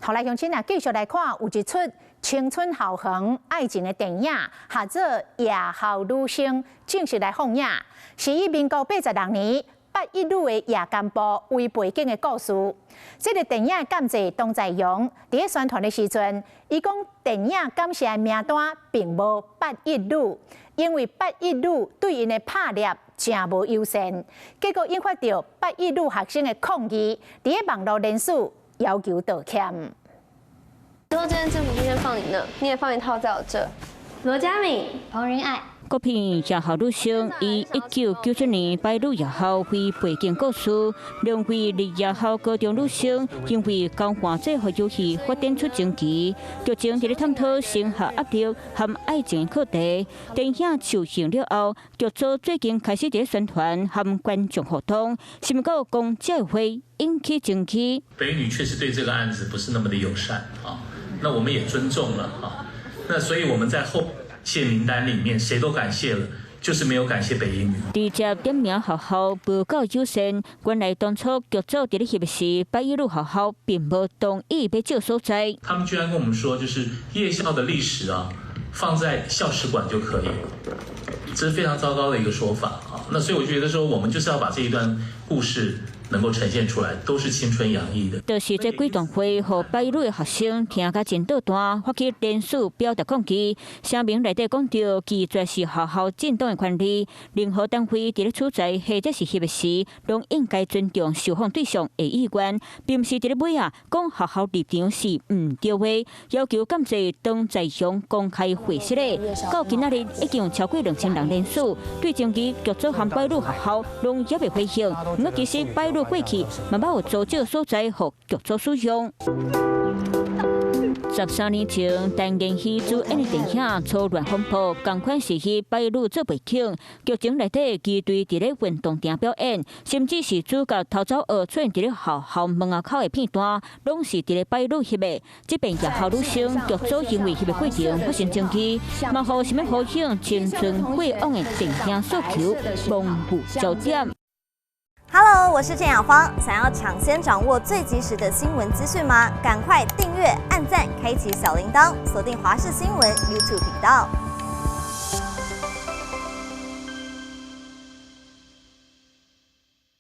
头来乡亲啊，继续来看有一出青春豪横爱情的电影，下做《夜校女生》正式来放映，是以民国86年8一女的夜干部为背景的故事。这个电影监制董在阳伫咧宣传的时阵，伊讲电影感谢的名单并无8一女，因为8一女对因的拍摄真无优先，结果引发到8一女学生的抗议，伫咧网络连署要求道歉。之后这件制服就先放你那，你也放一套在我这。罗嘉敏、彭仁爱。国片《夜校女生》以1997年8女夜校为背景故事，两位离夜校高中女生因为交换制服游戏发展出情谊，剧情伫咧探讨升学压力和爱情的课题。电影上映了后，剧组最近开始伫咧宣传和观众互动，新告公教会引起争议。北女确实对这个案子不是那么的友善啊，那我们也尊重了啊，那所以我们在后谢名单里面谁都感谢了，就是没有感谢北一女。直接点名学校不够优先，原来当初剧组伫咧翕时，8一女学校并无同意要借所在。他们居然跟我们说，就是夜校的历史啊，放在校史馆就可以了，这是非常糟糕的一个说法啊。那所以我觉得说，我们就是要把这一段故事能够呈现出来，都是青春洋溢的。就是这几段话，和8一女的学生听甲真倒弹，发起连署表达抗议。声明内底讲到，拒绝是学校正当的权利，任何单位伫咧处在或者是翕时，拢应该尊重受访对象的意愿，并不是伫咧尾啊讲学校立场是唔对的，要求监制当在乡公开回释的。到今仔日已经有超过2000人连署，对争议剧组和8一女学校拢也未回应。不过其实8一女过去慢慢有租借所在，互剧组使用。13年前，陈妍希主演的电影《初恋风暴》，同款是以8一女做背景，剧情内底基队伫咧运动场表演，甚至是主角偷走出现伫咧学校门口的片段，拢是伫咧8一女翕的。这边夜校女生剧组因为翕的过程发生争议，嘛互想要呼应青春过往的电影诉求模糊焦点。Hello， 我是郑雅芳。想要抢先掌握最及时的新闻资讯吗？赶快订阅、按赞、开启小铃铛，锁定华视新闻 YouTube 频道。